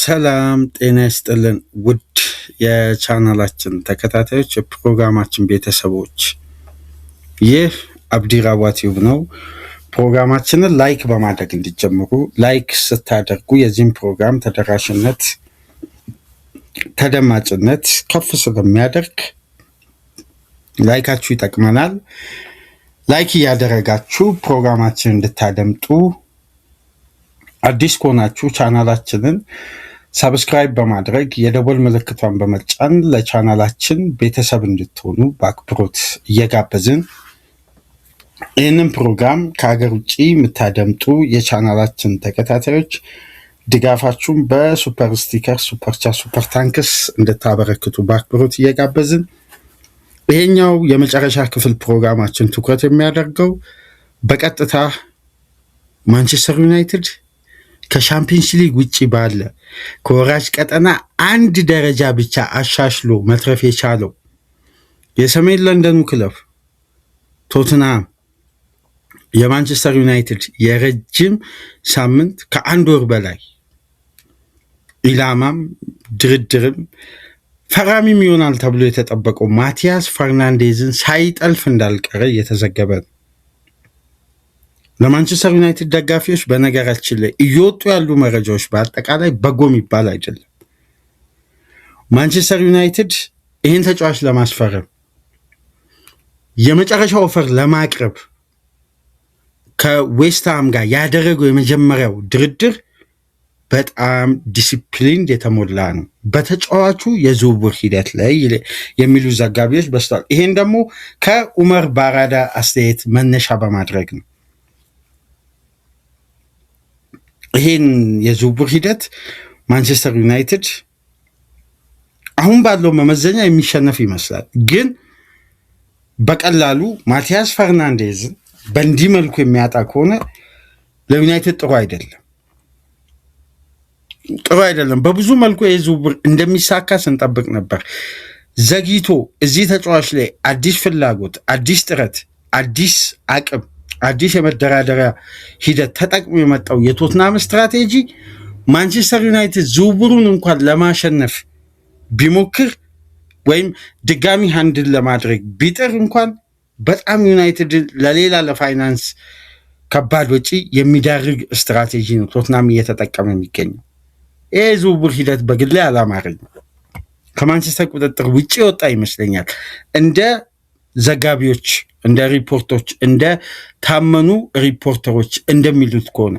ሰላም ጤና ይስጥልን ውድ የቻናላችን ተከታታዮች የፕሮግራማችን ቤተሰቦች፣ ይህ አብዲ ራዋ ቲዩብ ነው። ፕሮግራማችንን ላይክ በማድረግ እንዲጀምሩ። ላይክ ስታደርጉ የዚህም ፕሮግራም ተደራሽነት ተደማጭነት ከፍ ስለሚያደርግ ላይካችሁ ይጠቅመናል። ላይክ እያደረጋችሁ ፕሮግራማችንን እንድታደምጡ፣ አዲስ ከሆናችሁ ቻናላችንን ሰብስክራይብ በማድረግ የደወል ምልክቷን በመጫን ለቻናላችን ቤተሰብ እንድትሆኑ በአክብሮት እየጋበዝን ይህንን ፕሮግራም ከሀገር ውጭ የምታደምጡ የቻናላችን ተከታታዮች ድጋፋችሁን በሱፐር ስቲከር፣ ሱፐር ቻት፣ ሱፐር ታንክስ እንድታበረክቱ በአክብሮት እየጋበዝን ይሄኛው የመጨረሻ ክፍል ፕሮግራማችን ትኩረት የሚያደርገው በቀጥታ ማንቸስተር ዩናይትድ ከሻምፒየንስ ሊግ ውጪ ባለ ከወራጅ ቀጠና አንድ ደረጃ ብቻ አሻሽሎ መትረፍ የቻለው የሰሜን ለንደኑ ክለብ ቶትንሃም የማንቸስተር ዩናይትድ የረጅም ሳምንት ከአንድ ወር በላይ ኢላማም ድርድርም ፈራሚም ይሆናል ተብሎ የተጠበቀው ማቲያስ ፈርናንዴዝን ሳይጠልፍ እንዳልቀረ እየተዘገበ ነው። ለማንቸስተር ዩናይትድ ደጋፊዎች በነገራችን ላይ እየወጡ ያሉ መረጃዎች በአጠቃላይ በጎ የሚባል አይደለም። ማንቸስተር ዩናይትድ ይህን ተጫዋች ለማስፈረም የመጨረሻ ኦፈር ለማቅረብ ከዌስትሃም ጋር ያደረገው የመጀመሪያው ድርድር በጣም ዲሲፕሊን የተሞላ ነው በተጫዋቹ የዝውውር ሂደት ላይ የሚሉ ዘጋቢዎች በስተዋል። ይሄን ደግሞ ከኡመር ባራዳ አስተያየት መነሻ በማድረግ ነው። ይሄን የዝውውር ሂደት ማንቸስተር ዩናይትድ አሁን ባለው መመዘኛ የሚሸነፍ ይመስላል። ግን በቀላሉ ማቲያስ ፈርናንዴዝ በእንዲህ መልኩ የሚያጣ ከሆነ ለዩናይትድ ጥሩ አይደለም። በብዙ መልኩ ይህ ዝውውር እንደሚሳካ ስንጠብቅ ነበር። ዘግይቶ እዚህ ተጫዋች ላይ አዲስ ፍላጎት፣ አዲስ ጥረት፣ አዲስ አቅም፣ አዲስ የመደራደሪያ ሂደት ተጠቅሞ የመጣው የቶትናም ስትራቴጂ ማንቸስተር ዩናይትድ ዝውውሩን እንኳን ለማሸነፍ ቢሞክር ወይም ድጋሚ ሃንድል ለማድረግ ቢጥር እንኳን በጣም ዩናይትድ ለሌላ ለፋይናንስ ከባድ ወጪ የሚዳርግ ስትራቴጂ ነው ቶትናም እየተጠቀመ የሚገኘው። ይህ ዝውውር ሂደት በግሌ አላማረኝ፣ ከማንቸስተር ቁጥጥር ውጭ ወጣ ይመስለኛል። እንደ ዘጋቢዎች፣ እንደ ሪፖርቶች፣ እንደ ታመኑ ሪፖርተሮች እንደሚሉት ከሆነ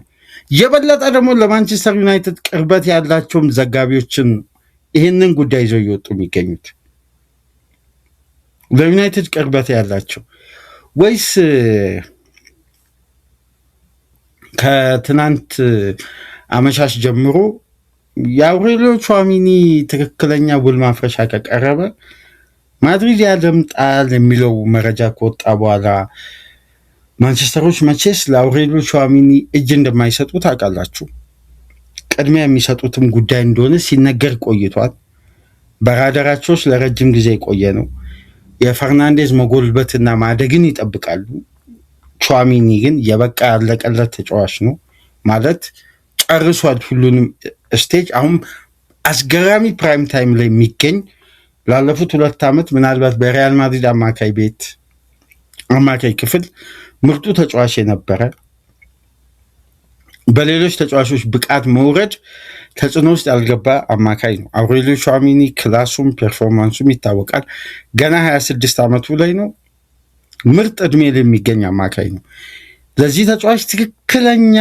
የበለጠ ደግሞ ለማንቸስተር ዩናይትድ ቅርበት ያላቸውም ዘጋቢዎችን ይህንን ጉዳይ ይዘው እየወጡ የሚገኙት ለዩናይትድ ቅርበት ያላቸው ወይስ ከትናንት አመሻሽ ጀምሮ የአውሬሊዮ ቹዋሚኒ ትክክለኛ ውል ማፍረሻ ከቀረበ ማድሪድ ያደምጣል የሚለው መረጃ ከወጣ በኋላ ማንቸስተሮች መቼስ ለአውሬሊዮ ቹዋሚኒ እጅ እንደማይሰጡ ታውቃላችሁ። ቅድሚያ የሚሰጡትም ጉዳይ እንደሆነ ሲነገር ቆይቷል። በራዳራቸው ለረጅም ጊዜ የቆየ ነው። የፈርናንዴዝ መጎልበትና ማደግን ይጠብቃሉ። ቹዋሚኒ ግን የበቃ ያለቀለት ተጫዋች ነው ማለት ጨርሷል ሁሉንም ስቴጅ። አሁን አስገራሚ ፕራይም ታይም ላይ የሚገኝ ላለፉት 2 ዓመት ምናልባት በሪያል ማድሪድ አማካይ ክፍል ምርጡ ተጫዋች የነበረ፣ በሌሎች ተጫዋቾች ብቃት መውረድ ተጽዕኖ ውስጥ ያልገባ አማካይ ነው። አውሬሊዮ ቹዋሚኒ ክላሱም ፐርፎርማንሱም ይታወቃል። ገና 26 ዓመቱ ላይ ነው። ምርጥ እድሜ ላይ የሚገኝ አማካይ ነው። ለዚህ ተጫዋች ትክክለኛ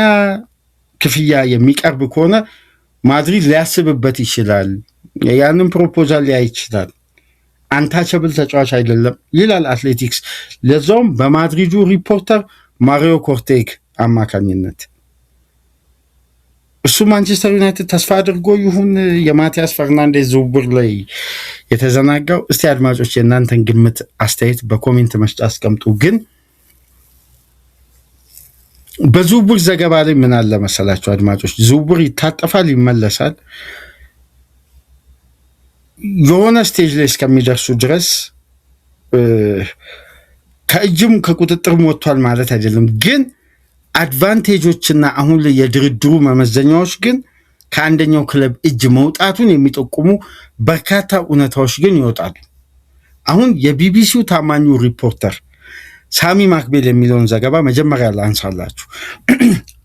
ክፍያ የሚቀርብ ከሆነ ማድሪድ ሊያስብበት ይችላል። ያንን ፕሮፖዛል ሊያይ ይችላል። አንታቸብል ተጫዋች አይደለም ይላል አትሌቲክስ፣ ለዛውም በማድሪዱ ሪፖርተር ማሪዮ ኮርቴግ አማካኝነት። እሱ ማንቸስተር ዩናይትድ ተስፋ አድርጎ ይሁን የማቲያስ ፈርናንዴዝ ዝውውር ላይ የተዘናጋው? እስቲ አድማጮች የእናንተን ግምት አስተያየት በኮሜንት መስጫ አስቀምጡ። ግን በዝውውር ዘገባ ላይ ምን አለ መሰላችሁ አድማጮች፣ ዝውውር ይታጠፋል፣ ይመለሳል። የሆነ ስቴጅ ላይ እስከሚደርሱ ድረስ ከእጅም ከቁጥጥርም ወጥቷል ማለት አይደለም። ግን አድቫንቴጆችና አሁን ላይ የድርድሩ መመዘኛዎች ግን ከአንደኛው ክለብ እጅ መውጣቱን የሚጠቁሙ በርካታ እውነታዎች ግን ይወጣሉ። አሁን የቢቢሲው ታማኙ ሪፖርተር ሳሚ ማክቤል የሚለውን ዘገባ መጀመሪያ ላንሳላችሁ።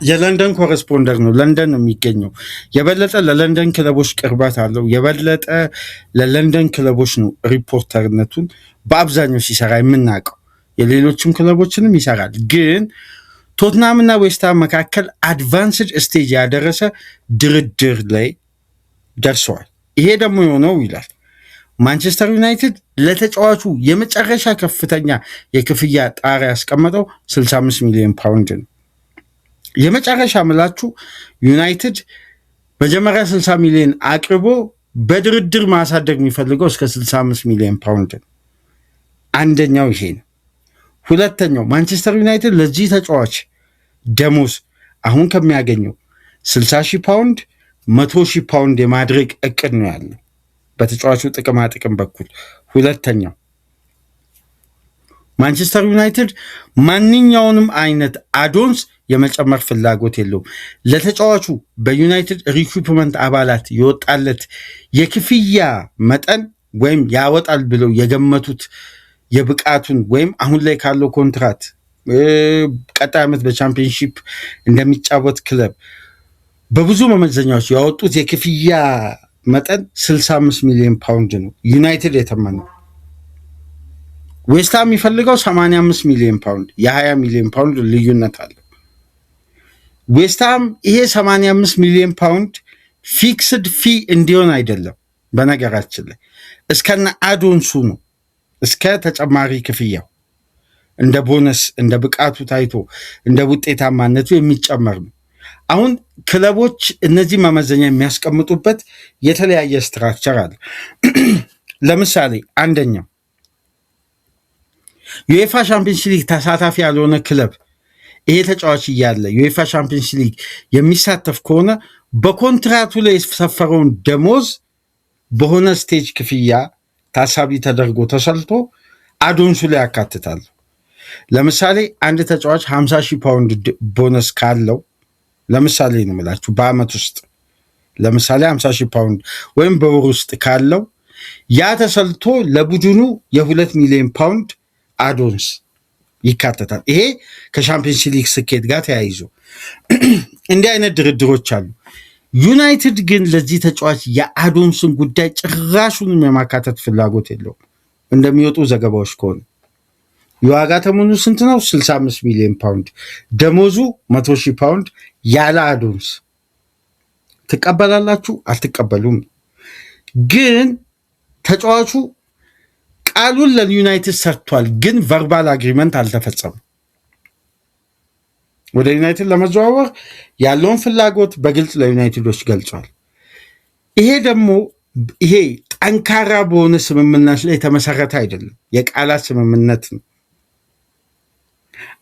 የለንደን ኮረስፖንደር ነው፣ ለንደን ነው የሚገኘው። የበለጠ ለለንደን ክለቦች ቅርበት አለው። የበለጠ ለለንደን ክለቦች ነው ሪፖርተርነቱን በአብዛኛው ሲሰራ የምናውቀው። የሌሎችም ክለቦችንም ይሰራል። ግን ቶትናምና ዌስትሃም መካከል አድቫንስድ ስቴጅ ያደረሰ ድርድር ላይ ደርሰዋል። ይሄ ደግሞ የሆነው ይላል ማንቸስተር ዩናይትድ ለተጫዋቹ የመጨረሻ ከፍተኛ የክፍያ ጣሪያ ያስቀመጠው 65 ሚሊዮን ፓውንድ ነው። የመጨረሻ ምላችሁ ዩናይትድ መጀመሪያ 60 ሚሊዮን አቅርቦ በድርድር ማሳደግ የሚፈልገው እስከ 65 ሚሊዮን ፓውንድ ነው። አንደኛው ይሄ ነው። ሁለተኛው ማንቸስተር ዩናይትድ ለዚህ ተጫዋች ደሞዝ አሁን ከሚያገኘው 60 ሺህ ፓውንድ 100 ሺህ ፓውንድ የማድረግ እቅድ ነው ያለው በተጫዋቹ ጥቅማ ጥቅም በኩል። ሁለተኛው ማንቸስተር ዩናይትድ ማንኛውንም አይነት አዶንስ የመጨመር ፍላጎት የለውም። ለተጫዋቹ በዩናይትድ ሪኩፕመንት አባላት የወጣለት የክፍያ መጠን ወይም ያወጣል ብለው የገመቱት የብቃቱን ወይም አሁን ላይ ካለው ኮንትራት ቀጣይ ዓመት በቻምፒየንሺፕ እንደሚጫወት ክለብ በብዙ መመዘኛዎች ያወጡት የክፍያ መጠን 65 ሚሊዮን ፓውንድ ነው። ዩናይትድ የተመነው ዌስትሃም የሚፈልገው 85 ሚሊዮን ፓውንድ፣ የ20 ሚሊዮን ፓውንድ ልዩነት አለው። ዌስትሃም ይሄ 85 ሚሊዮን ፓውንድ ፊክስድ ፊ እንዲሆን አይደለም። በነገራችን ላይ እስከነ አዶንሱ ነው፣ እስከ ተጨማሪ ክፍያው እንደ ቦነስ እንደ ብቃቱ ታይቶ እንደ ውጤታማነቱ የሚጨመር ነው። አሁን ክለቦች እነዚህ መመዘኛ የሚያስቀምጡበት የተለያየ ስትራክቸር አለ። ለምሳሌ አንደኛው ዩኤፋ ሻምፒየንስ ሊግ ተሳታፊ ያልሆነ ክለብ ይሄ ተጫዋች እያለ ዩኤፋ ሻምፒየንስ ሊግ የሚሳተፍ ከሆነ በኮንትራቱ ላይ የሰፈረውን ደሞዝ በሆነ ስቴጅ ክፍያ ታሳቢ ተደርጎ ተሰልቶ አዶንሱ ላይ ያካትታል። ለምሳሌ አንድ ተጫዋች 50 ሺህ ፓውንድ ቦነስ ካለው ለምሳሌ ነው የምላችሁ በአመት ውስጥ ለምሳሌ 50 ሺህ ፓውንድ ወይም በወር ውስጥ ካለው ያ ተሰልቶ ለቡድኑ የ2 ሚሊዮን ፓውንድ አዶንስ ይካተታል። ይሄ ከሻምፒየንስ ሊግ ስኬት ጋር ተያይዞ እንዲህ አይነት ድርድሮች አሉ። ዩናይትድ ግን ለዚህ ተጫዋች የአዶንስን ጉዳይ ጭራሹንም የማካተት ፍላጎት የለውም። እንደሚወጡ ዘገባዎች ከሆነ የዋጋ ተመኑ ስንት ነው? 65 ሚሊዮን ፓውንድ፣ ደሞዙ 100 ሺህ ፓውንድ ያለ አዶንስ። ትቀበላላችሁ? አልትቀበሉም? ግን ተጫዋቹ ቃሉን ለዩናይትድ ሰጥቷል፣ ግን ቨርባል አግሪመንት አልተፈጸመም። ወደ ዩናይትድ ለመዘዋወር ያለውን ፍላጎት በግልጽ ለዩናይትዶች ገልጿል። ይሄ ደግሞ ይሄ ጠንካራ በሆነ ስምምነት ላይ የተመሰረተ አይደለም፣ የቃላት ስምምነት ነው።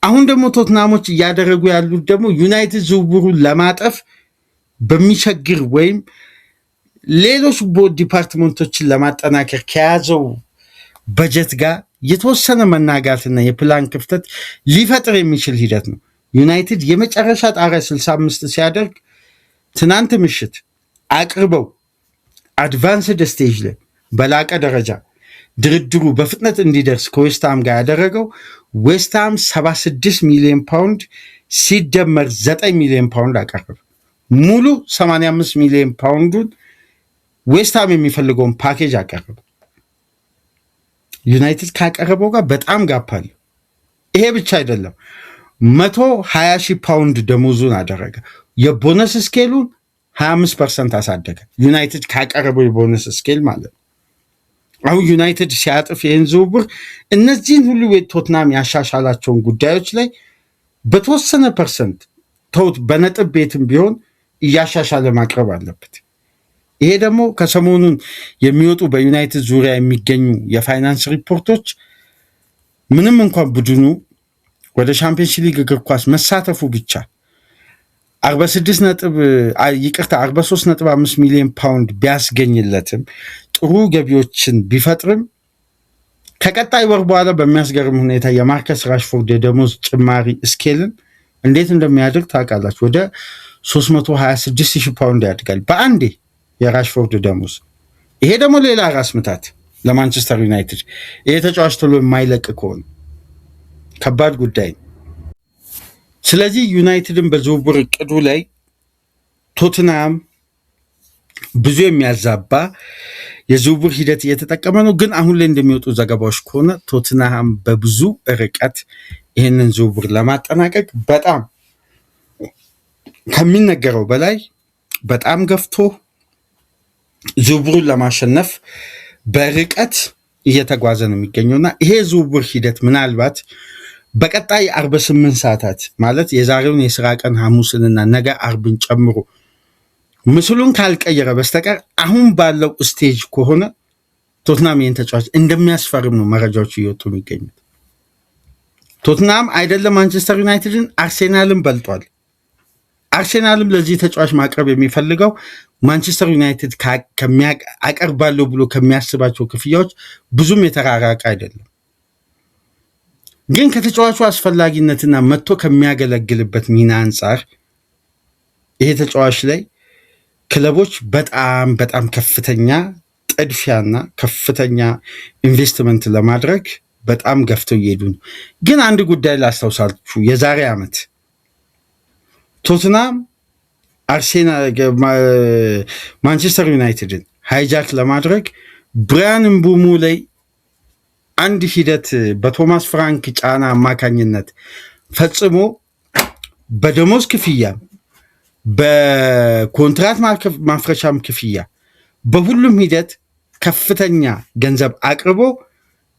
አሁን ደግሞ ቶትናሞች እያደረጉ ያሉት ደግሞ ዩናይትድ ዝውውሩን ለማጠፍ በሚቸግር ወይም ሌሎች ዲፓርትመንቶችን ለማጠናከር ከያዘው በጀት ጋር የተወሰነ መናጋትና የፕላን ክፍተት ሊፈጥር የሚችል ሂደት ነው። ዩናይትድ የመጨረሻ ጣሪያ 65 ሲያደርግ ትናንት ምሽት አቅርበው አድቫንስድ ስቴጅ ላይ በላቀ ደረጃ ድርድሩ በፍጥነት እንዲደርስ ከዌስትሃም ጋር ያደረገው ዌስትሃም 76 ሚሊዮን ፓውንድ ሲደመር 9 ሚሊዮን ፓውንድ አቀረበ። ሙሉ 85 ሚሊዮን ፓውንዱን ዌስትሃም የሚፈልገውን ፓኬጅ አቀረበ። ዩናይትድ ካቀረበው ጋር በጣም ጋፓል። ይሄ ብቻ አይደለም፣ 120 ሺህ ፓውንድ ደሞዙን አደረገ። የቦነስ ስኬሉን 25% አሳደገ። ዩናይትድ ካቀረበው የቦነስ ስኬል ማለት ነው። አሁን ዩናይትድ ሲያጥፍ ይህን ዝውውር እነዚህን ሁሉ ቶትናም ያሻሻላቸውን ጉዳዮች ላይ በተወሰነ ፐርሰንት ተውት፣ በነጥብ ቤትም ቢሆን እያሻሻለ ማቅረብ አለበት። ይሄ ደግሞ ከሰሞኑን የሚወጡ በዩናይትድ ዙሪያ የሚገኙ የፋይናንስ ሪፖርቶች ምንም እንኳን ቡድኑ ወደ ሻምፒየንስ ሊግ እግር ኳስ መሳተፉ ብቻ 43.5 ሚሊዮን ፓውንድ ቢያስገኝለትም ጥሩ ገቢዎችን ቢፈጥርም ከቀጣይ ወር በኋላ በሚያስገርም ሁኔታ የማርከስ ራሽፎርድ የደሞዝ ጭማሪ ስኬልን እንዴት እንደሚያደርግ ታውቃላችሁ። ወደ 326,000 ፓውንድ ያድጋል በአንዴ የራሽፎርድ ደሞዝ። ይሄ ደግሞ ሌላ ራስ ምታት ለማንቸስተር ዩናይትድ። ይሄ ተጫዋች ቶሎ የማይለቅ ከሆነ ከባድ ጉዳይ። ስለዚህ ዩናይትድን በዝውውር እቅዱ ላይ ቶትናም ብዙ የሚያዛባ የዝውውር ሂደት እየተጠቀመ ነው። ግን አሁን ላይ እንደሚወጡ ዘገባዎች ከሆነ ቶትናም በብዙ ርቀት ይህንን ዝውውር ለማጠናቀቅ በጣም ከሚነገረው በላይ በጣም ገፍቶ ዝውውሩን ለማሸነፍ በርቀት እየተጓዘ ነው የሚገኘውና ይሄ ዝውውር ሂደት ምናልባት በቀጣይ 48 ሰዓታት ማለት የዛሬውን የስራ ቀን ሐሙስንና ነገ አርብን ጨምሮ ምስሉን ካልቀየረ በስተቀር አሁን ባለው ስቴጅ ከሆነ ቶትናም ይህን ተጫዋች እንደሚያስፈርም ነው መረጃዎች እየወጡ የሚገኙት። ቶትናም አይደለም ማንቸስተር ዩናይትድን አርሴናልን በልጧል። አርሴናልም ለዚህ ተጫዋች ማቅረብ የሚፈልገው ማንቸስተር ዩናይትድ አቀርባለሁ ብሎ ከሚያስባቸው ክፍያዎች ብዙም የተራራቀ አይደለም። ግን ከተጫዋቹ አስፈላጊነትና መጥቶ ከሚያገለግልበት ሚና አንጻር ይሄ ተጫዋች ላይ ክለቦች በጣም በጣም ከፍተኛ ጥድፊያና ከፍተኛ ኢንቨስትመንት ለማድረግ በጣም ገፍተው እየሄዱ ነው። ግን አንድ ጉዳይ ላስታውሳችሁ፣ የዛሬ ዓመት ቶትናም ማንቸስተር ዩናይትድን ሃይጃክ ለማድረግ ብራያን ምቡሞ ላይ አንድ ሂደት በቶማስ ፍራንክ ጫና አማካኝነት ፈጽሞ በደሞዝ ክፍያ በኮንትራት ማፍረሻም ክፍያ በሁሉም ሂደት ከፍተኛ ገንዘብ አቅርቦ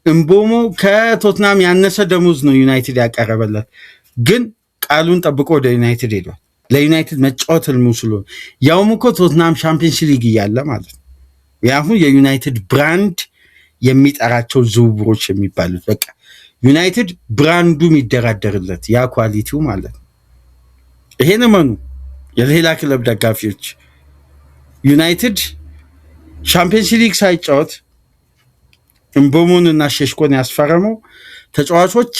ምቡሞ ከቶትናም ያነሰ ደሞዝ ነው ዩናይትድ ያቀረበለት። ግን ቃሉን ጠብቆ ወደ ዩናይትድ ሄዷል። ለዩናይትድ መጫወት ህልሙ ስለሆነ ያውም እኮ ቶትናም ሻምፒየንስ ሊግ እያለ ማለት ነው። ያሁን የዩናይትድ ብራንድ የሚጠራቸው ዝውውሮች የሚባሉት በቃ ዩናይትድ ብራንዱ የሚደራደርለት ያ ኳሊቲው ማለት ነው። ይሄን መኑ የሌላ ክለብ ደጋፊዎች ዩናይትድ ሻምፒየንስ ሊግ ሳይጫወት ምቡሞን እና ሼሽኮን ያስፈረመው ተጫዋቾች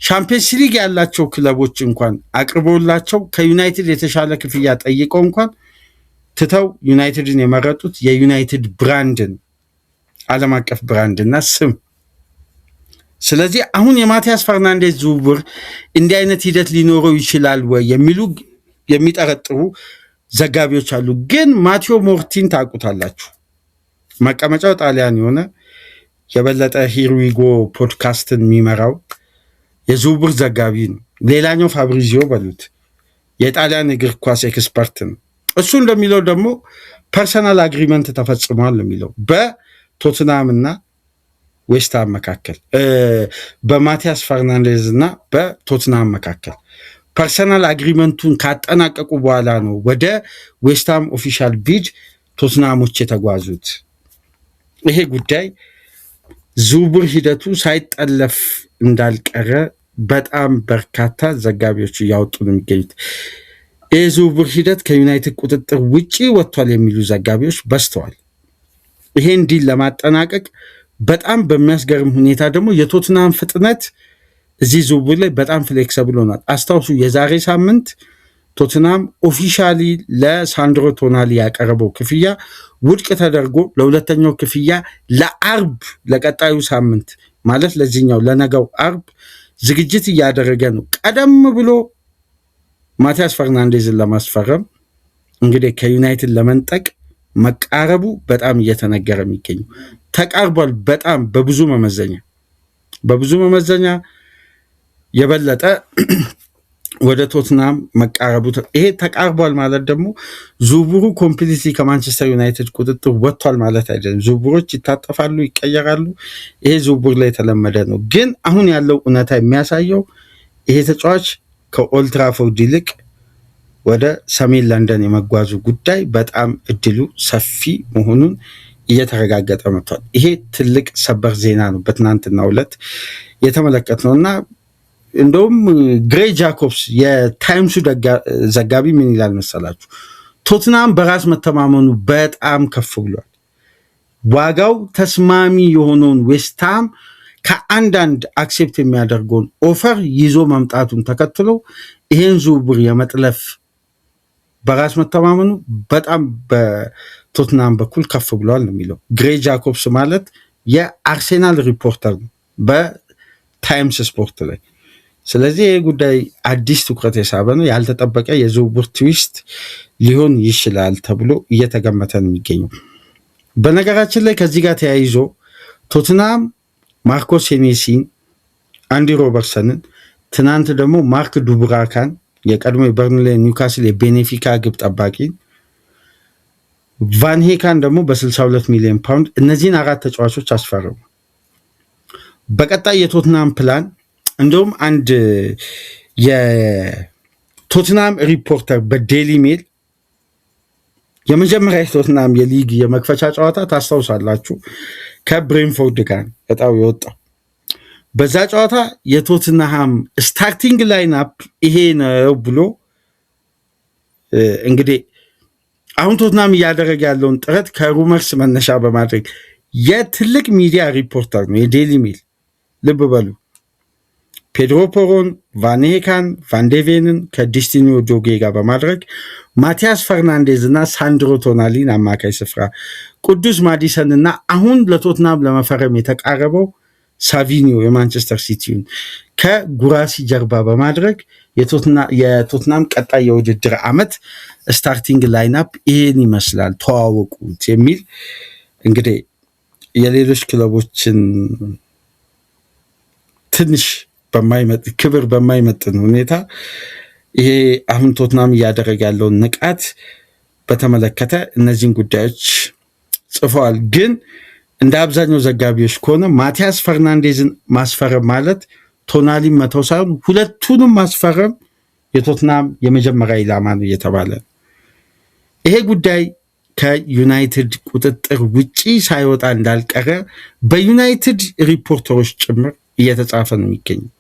ሻምፒየንስ ሊግ ያላቸው ክለቦች እንኳን አቅርቦላቸው ከዩናይትድ የተሻለ ክፍያ ጠይቀው እንኳን ትተው ዩናይትድን የመረጡት የዩናይትድ ብራንድን ዓለም አቀፍ ብራንድና ስም። ስለዚህ አሁን የማቲያስ ፈርናንዴዝ ዝውውር እንዲህ አይነት ሂደት ሊኖረው ይችላል ወይ የሚሉ የሚጠረጥሩ ዘጋቢዎች አሉ። ግን ማቴዎ ሞርቲን ታውቁታላችሁ፣ መቀመጫው ጣሊያን የሆነ የበለጠ ሂርዊጎ ፖድካስትን የሚመራው የዝውውር ዘጋቢ ነው። ሌላኛው ፋብሪዚዮ በሉት የጣሊያን እግር ኳስ ኤክስፐርት ነው። እሱ እንደሚለው ደግሞ ፐርሰናል አግሪመንት ተፈጽሟል የሚለው በቶትናም እና ዌስትሃም መካከል በማቲያስ ፈርናንዴዝ እና በቶትናም መካከል ፐርሰናል አግሪመንቱን ካጠናቀቁ በኋላ ነው ወደ ዌስትሃም ኦፊሻል ቢድ ቶትናሞች የተጓዙት። ይሄ ጉዳይ ዝውውር ሂደቱ ሳይጠለፍ እንዳልቀረ በጣም በርካታ ዘጋቢዎች እያወጡ ነው የሚገኙት። ይህ ዝውውር ሂደት ከዩናይትድ ቁጥጥር ውጪ ወጥቷል የሚሉ ዘጋቢዎች በዝተዋል። ይሄን ዲል ለማጠናቀቅ በጣም በሚያስገርም ሁኔታ ደግሞ የቶትናም ፍጥነት እዚህ ዝውውር ላይ በጣም ፍሌክሰብል ሆኗል። አስታውሱ የዛሬ ሳምንት ቶትናም ኦፊሻሊ ለሳንድሮ ቶናሊ ያቀረበው ክፍያ ውድቅ ተደርጎ ለሁለተኛው ክፍያ ለአርብ ለቀጣዩ ሳምንት ማለት ለዚህኛው ለነገው አርብ ዝግጅት እያደረገ ነው። ቀደም ብሎ ማቲያስ ፈርናንዴዝን ለማስፈረም እንግዲህ ከዩናይትድ ለመንጠቅ መቃረቡ በጣም እየተነገረ የሚገኙ ተቃርቧል። በጣም በብዙ መመዘኛ የበለጠ ወደ ቶትናም መቃረቡ ይሄ ተቃርቧል ማለት ደግሞ ዝውውሩ ኮምፕሊትሊ ከማንቸስተር ዩናይትድ ቁጥጥር ወጥቷል ማለት አይደለም። ዝውውሮች ይታጠፋሉ፣ ይቀየራሉ። ይሄ ዝውውር ላይ የተለመደ ነው። ግን አሁን ያለው እውነታ የሚያሳየው ይሄ ተጫዋች ከኦልድ ትራፎርድ ይልቅ ወደ ሰሜን ለንደን የመጓዙ ጉዳይ በጣም እድሉ ሰፊ መሆኑን እየተረጋገጠ መጥቷል። ይሄ ትልቅ ሰበር ዜና ነው በትናንትናው ዕለት የተመለከትነው እና እንደውም ግሬ ጃኮብስ የታይምሱ ዘጋቢ ምን ይላል መሰላችሁ? ቶትናም በራስ መተማመኑ በጣም ከፍ ብሏል። ዋጋው ተስማሚ የሆነውን ዌስትሃም ከአንዳንድ አክሴፕት የሚያደርገውን ኦፈር ይዞ መምጣቱን ተከትሎ ይሄን ዝውውር የመጥለፍ በራስ መተማመኑ በጣም በቶትናም በኩል ከፍ ብሏል ነው የሚለው። ግሬ ጃኮብስ ማለት የአርሴናል ሪፖርተር ነው በታይምስ ስፖርት ላይ። ስለዚህ ይህ ጉዳይ አዲስ ትኩረት የሳበ ነው። ያልተጠበቀ የዝውውር ትዊስት ሊሆን ይችላል ተብሎ እየተገመተ ነው የሚገኘው። በነገራችን ላይ ከዚህ ጋር ተያይዞ ቶትናም ማርኮ ሴኔሲን፣ አንዲ ሮበርትሰንን፣ ትናንት ደግሞ ማርክ ዱብራካን የቀድሞ የበርንሌ፣ ኒውካስል፣ የቤኔፊካ ግብ ጠባቂ ቫንሄካን ደግሞ በ62 ሚሊዮን ፓውንድ እነዚህን 4 ተጫዋቾች አስፈረሙ። በቀጣይ የቶትናም ፕላን እንደውም አንድ የቶትናም ሪፖርተር በዴሊ ሜል የመጀመሪያ የቶትናም የሊግ የመክፈቻ ጨዋታ ታስታውሳላችሁ ከብሬንፎርድ ጋር እጣው የወጣው በዛ ጨዋታ የቶትናም ስታርቲንግ ላይን አፕ ይሄ ነው ብሎ እንግዲህ አሁን ቶትናም እያደረገ ያለውን ጥረት ከሩመርስ መነሻ በማድረግ የትልቅ ሚዲያ ሪፖርተር ነው የዴሊ ሜል። ልብ በሉ ፔድሮ ፖሮን፣ ቫንሄካን፣ ቫንዴቬንን ከዲስቲኒዮ ጆጌ ጋር በማድረግ ማቲያስ ፈርናንዴዝ እና ሳንድሮ ቶናሊን አማካይ ስፍራ፣ ቅዱስ ማዲሰን እና አሁን ለቶትናም ለመፈረም የተቃረበው ሳቪኒዮ የማንቸስተር ሲቲውን ከጉራሲ ጀርባ በማድረግ የቶትናም ቀጣይ የውድድር ዓመት ስታርቲንግ ላይንአፕ ይሄን ይመስላል ተዋወቁት የሚል እንግዲህ የሌሎች ክለቦችን ትንሽ ክብር በማይመጥን ሁኔታ ይሄ አሁን ቶትናም እያደረገ ያለውን ንቃት በተመለከተ እነዚህን ጉዳዮች ጽፈዋል። ግን እንደ አብዛኛው ዘጋቢዎች ከሆነ ማቲያስ ፈርናንዴዝን ማስፈረም ማለት ቶናሊን መተው ሳይሆን ሁለቱንም ማስፈረም የቶትናም የመጀመሪያ ኢላማ ነው እየተባለ ነው። ይሄ ጉዳይ ከዩናይትድ ቁጥጥር ውጪ ሳይወጣ እንዳልቀረ በዩናይትድ ሪፖርተሮች ጭምር እየተጻፈ ነው የሚገኘው።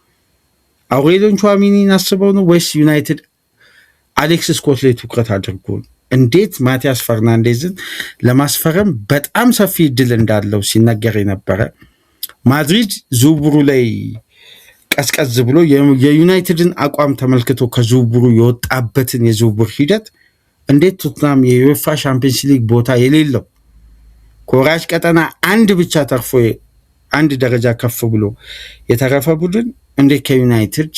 አውሬሊዮን ቹዋሚኒን አስበው ነው ወይስ ዩናይትድ አሌክስ ስኮት ላይ ትኩረት አድርጎ ነው? እንዴት ማቲያስ ፈርናንዴዝን ለማስፈረም በጣም ሰፊ እድል እንዳለው ሲነገር የነበረ ማድሪድ ዝውውሩ ላይ ቀዝቀዝ ብሎ የዩናይትድን አቋም ተመልክቶ ከዝውውሩ የወጣበትን የዝውውር ሂደት እንዴት ቶትናም የዩኤፋ ሻምፒየንስ ሊግ ቦታ የሌለው ከወራጅ ቀጠና አንድ ብቻ ተርፎ አንድ ደረጃ ከፍ ብሎ የተረፈ ቡድን እንዴት ከዩናይትድ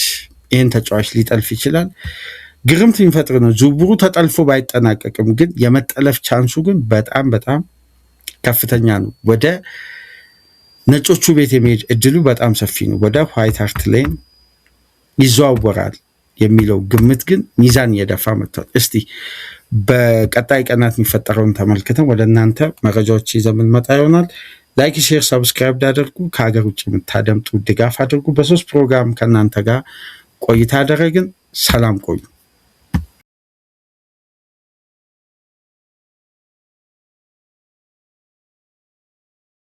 ይህን ተጫዋች ሊጠልፍ ይችላል? ግርምት የሚፈጥር ነው። ዝውውሩ ተጠልፎ ባይጠናቀቅም ግን የመጠለፍ ቻንሱ ግን በጣም በጣም ከፍተኛ ነው። ወደ ነጮቹ ቤት የሚሄድ እድሉ በጣም ሰፊ ነው። ወደ ዋይት ሃርት ሌን ይዘዋወራል የሚለው ግምት ግን ሚዛን እየደፋ መጥቷል። እስቲ በቀጣይ ቀናት የሚፈጠረውን ተመልክተን ወደ እናንተ መረጃዎች ይዘን የምንመጣ ይሆናል። ላይክ፣ ሼር፣ ሰብስክራይብ አድርጉ። ከሀገር ውጭ የምታደምጡ ድጋፍ አድርጉ። በ3 ፕሮግራም ከእናንተ ጋር ቆይታ አደረግን። ሰላም ቆዩ።